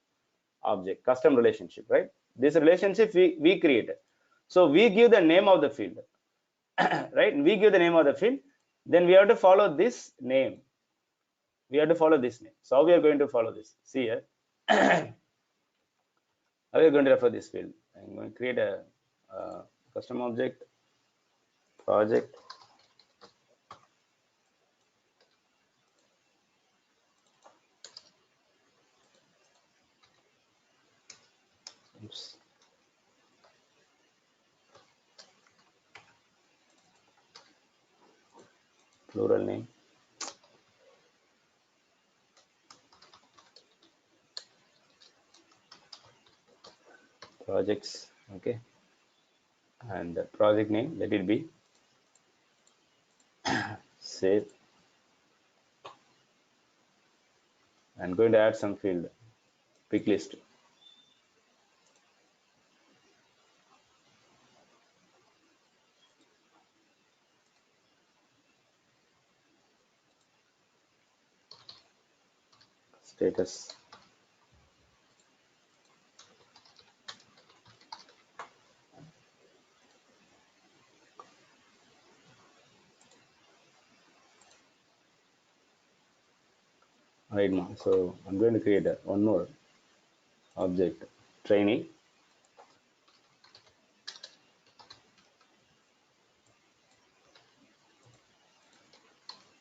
object, custom relationship, right? This relationship we created. So we give the name of the field, right? We give the name of the field. Then we have to follow this name. We have to follow this name. So how we are going to follow this? See here. How are you going to refer this field? I'm going to create a custom object, project. Oops. Plural name. Projects. Okay. And the project name, let it be save. I'm going to add some field, pick list. Status. Right now, so I'm going to create one more object, trainee.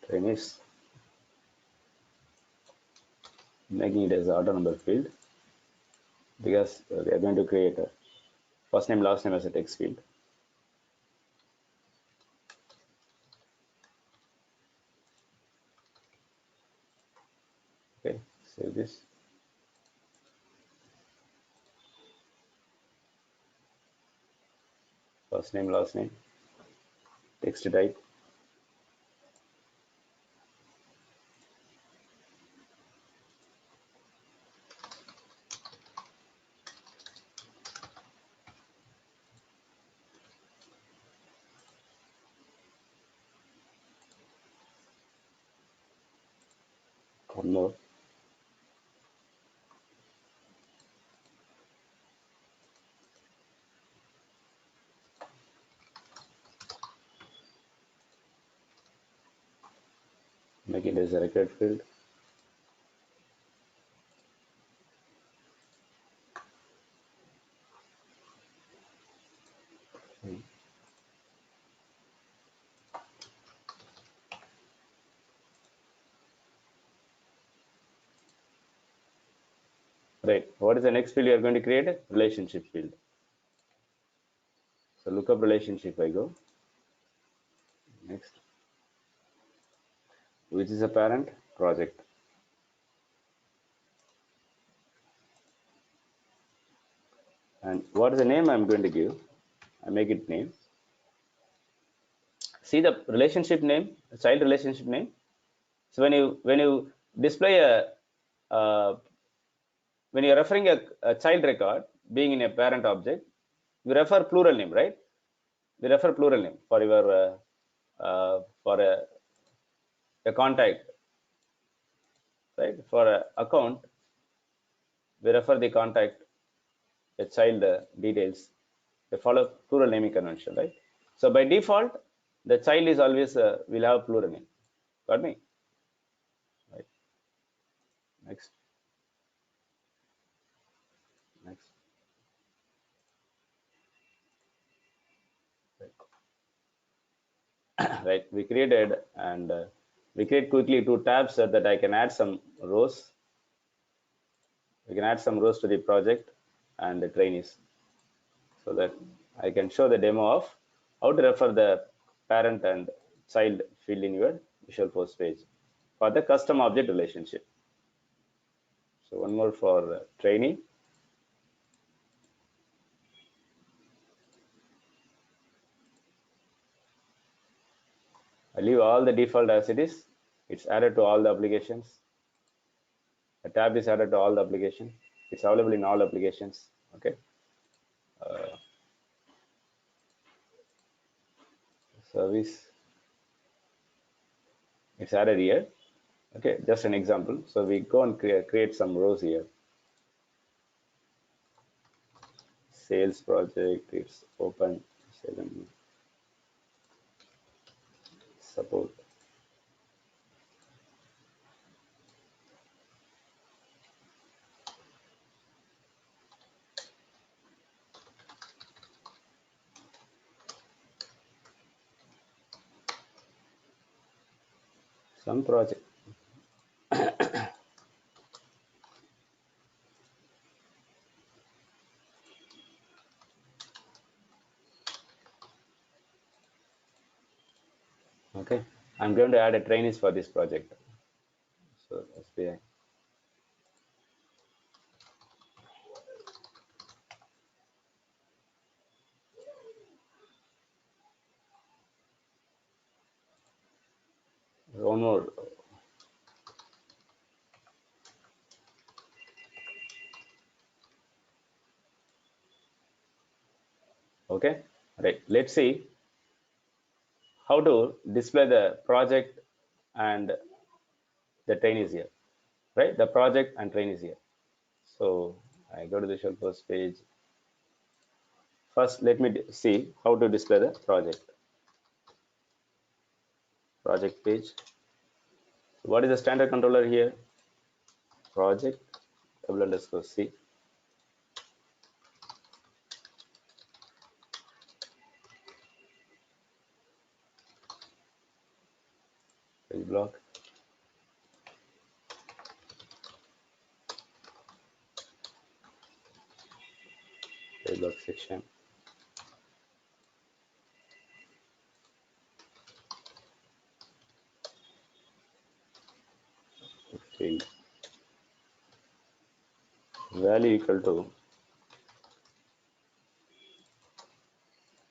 Trainees, making it as auto number field, because we are going to create a first name last name as a text field. Okay, save this. First name last name, text type. One more. Make it as a record field. Right. What is the next field you are going to create? Relationship field. So look up relationship. I go. Next. Which is a parent? Project. And what is the name I'm going to give? I make it name. See the relationship name, child relationship name. So when you display uh, when you're referring a child record being in a parent object, we refer plural name, right? We refer plural name for your for a contact, right? For a account, we refer the contact, a child details. They follow plural naming convention, right? So by default, the child is always will have plural name. Got me? Right. Next. Next. Right. We created and we create quickly two tabs so that I can add some rows. We can add some rows to the project and the trainees so that I can show the demo of how to refer the parent and child field in your Visualforce page for the custom object relationship. So one more for trainee. I leave all the default as it is. It's added to all the applications. A tab is added to all the applications. It's available in all applications. Okay. Service. It's added here. Okay, just an example. So we go and create some rows here. sales project, it's open, support. Some project. Okay, I'm going to add a trainees for this project. So SBI. One more. Okay, right. Let's see how to display the project and the trainees here, right? The project and trainees here. So I go to the Visualforce page. First, let me see how to display the project page. What is the standard controller here? Project _C. Page block. Page block section. Field. Value equal to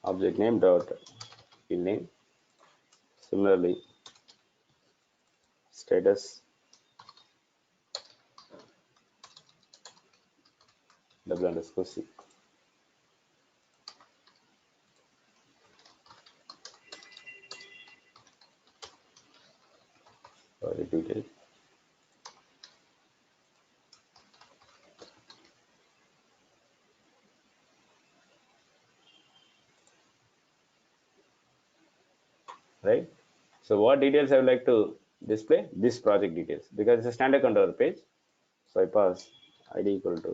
object name dot field name. Similarly, status _C. Project detail. Right. So what details I would like to display? This project details, because it's a standard controller page. So I pass ID equal to,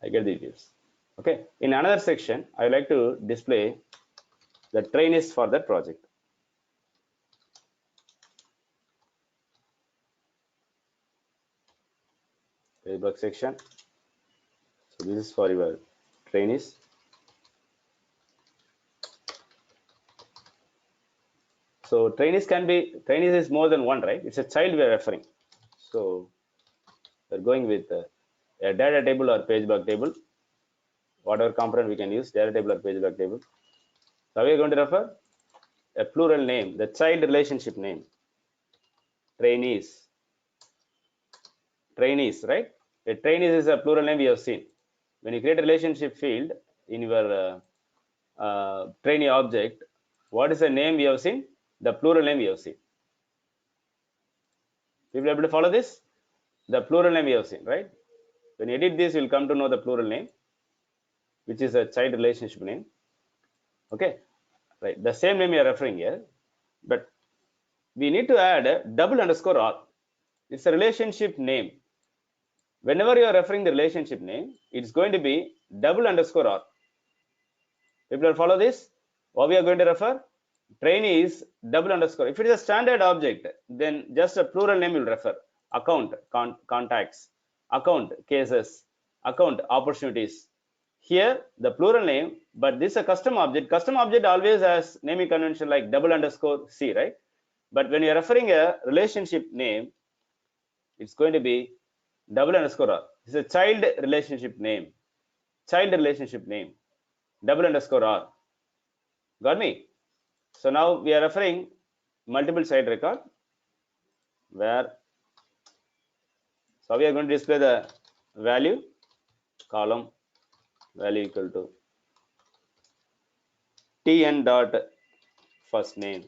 I get the details. Okay. In another section, I would like to display the trainees for that project. Page block section. So this is for your trainees. So trainees is more than one, right? It's a child we are referring. So we're going with a data table or page block table. Whatever component we can use, data table or page block table. So we are going to refer a plural name, the child relationship name. Trainees, right? A trainees is a plural name we have seen. When you create a relationship field in your trainee object, what is the name we have seen? The plural name we have seen. People able to follow this? The plural name we have seen, right? When you edit this, you'll come to know the plural name, which is a child relationship name. Okay, right? The same name you are referring here, but we need to add a double underscore R. It's a relationship name. Whenever you are referring the relationship name, it's going to be double underscore R. People follow this? What we are going to refer? Trainee is double underscore. If it is a standard object, then just a plural name will refer. Account, contacts, account, cases, account, opportunities. Here, the plural name, but this is a custom object. Custom object always has naming convention like double underscore C, right? But when you're referring a relationship name, it's going to be double underscore R. This is a child relationship name. Child relationship name. Double underscore R. Got me? So now we are referring multiple site record where, so we are going to display the value column value equal to tn dot first name.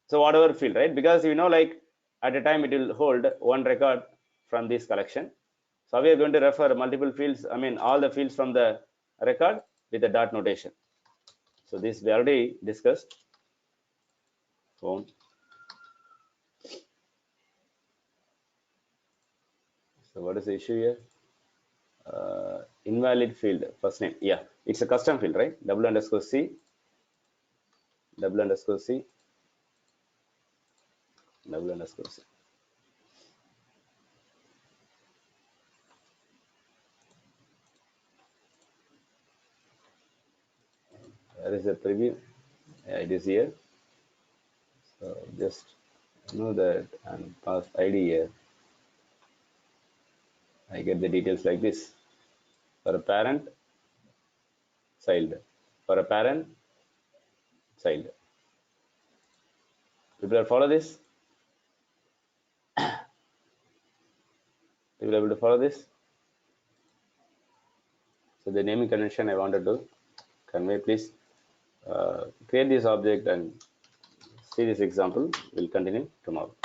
So whatever field, right? Because you know, like at a time it will hold one record from this collection. So we are going to refer multiple fields, I mean all the fields from the record with the dot notation. So this we already discussed. Phone. So what is the issue here? Invalid field, first name. Yeah, it's a custom field, right? Double underscore C, double underscore C, double underscore C. There is a preview. Yeah, it is here. So just know that and pass ID here. I get the details like this. For a parent, child. For a parent, child. People are follow this? People are able to follow this? So the naming convention I wanted to convey, please create this object and see this example. We'll continue tomorrow.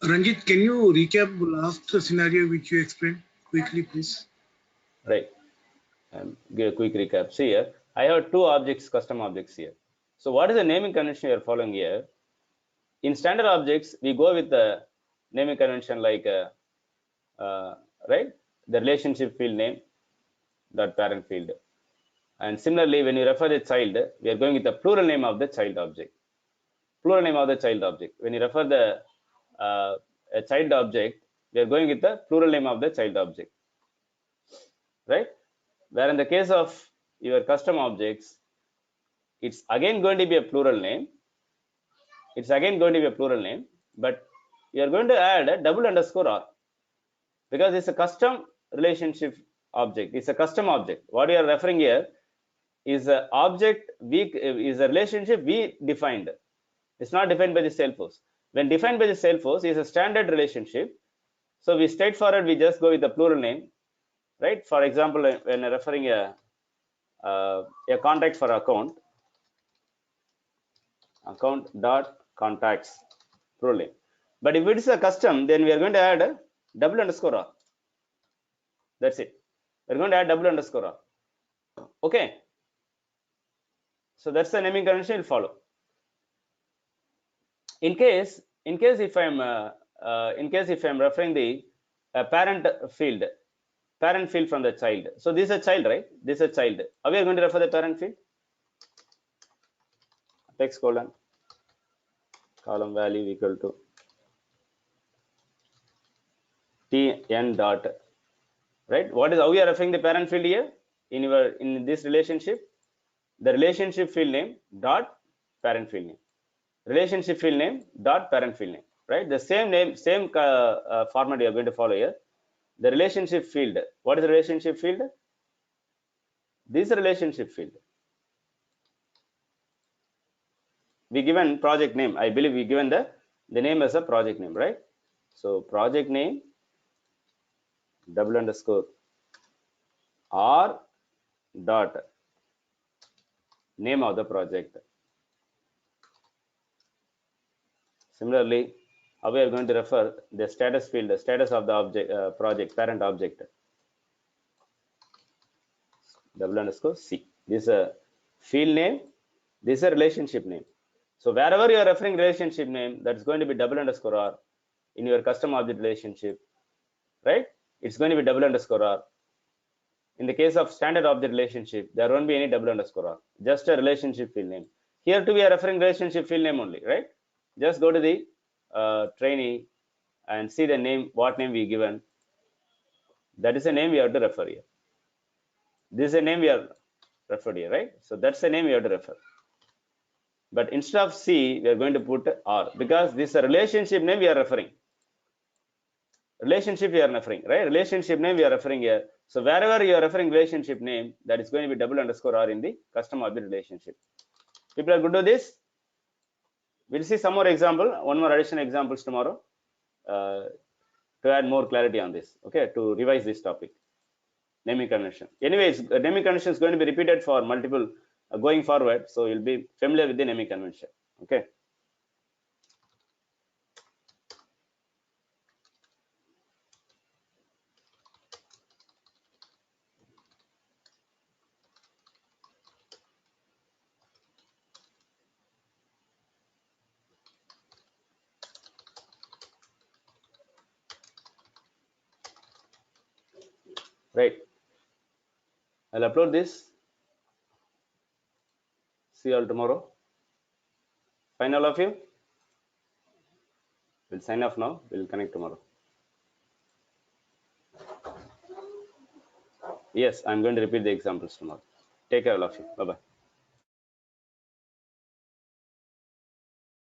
Ranjit, can you recap the last scenario which you explained quickly, please? Right. Give a quick recap. See here, I have two objects, custom objects here. So what is the naming convention you are following here? In standard objects, we go with the naming convention like, right, the relationship field name dot parent field. And similarly, when you refer the child, we are going with the plural name of the child object. Plural name of the child object. When you refer the a child object, we are going with the plural name of the child object, right? Where in the case of your custom objects, it's again going to be a plural name. It's again going to be a plural name, but you are going to add a double underscore R because it's a custom relationship object. It's a custom object. What you are referring here is an object is a relationship we defined. It's not defined by the Salesforce. When defined by the Salesforce, it's a standard relationship. So we straightforward, we just go with the plural name, right? For example, when referring a contact for account dot contacts plural name. But if it is a custom, then we are going to add a double underscore R. That's it. We're going to add double underscore R. Okay. So that's the naming convention will follow. In case if I'm referring the parent field from the child. So this is a child, right? This is a child. Are we going to refer the parent field? Text colon column value equal to tn dot, right? What is how we are referring the parent field here in this relationship? The relationship field name dot parent field name. Relationship field name dot parent field name, right? The same name, same format you are going to follow here. The relationship field. What is the relationship field? This is the relationship field. We given project name. I believe we given the name as a project name, right? So project name double underscore R dot name of the project. Similarly, how we are going to refer the status field, the status of the object project parent object double underscore C. This is a field name. This is a relationship name. So wherever you are referring relationship name, that's going to be double underscore R in your custom object relationship, right? It's going to be double underscore R. In the case of standard object relationship, there won't be any double underscore R, just a relationship field name. Here too, we are referring relationship field name only, right? Just go to the trainee and see the name, what name we given. That is the name we have to refer here. This is the name we are referred here, right? So that's the name we have to refer. But instead of C, we are going to put R because this is a relationship name we are referring. Relationship we are referring, right? Relationship name we are referring here. So wherever you are referring relationship name, that is going to be double underscore R in the custom object relationship. People are good to this? We'll see some more example, one more additional examples tomorrow to add more clarity on this, okay, to revise this topic, naming convention. Anyways, naming convention is going to be repeated for multiple going forward, so you'll be familiar with the naming convention, okay. right? I'll upload this. See you all tomorrow. Fine, all of you? We'll sign off now. We'll connect tomorrow. Yes, I'm going to repeat the examples tomorrow. Take care, all of you. Bye-bye.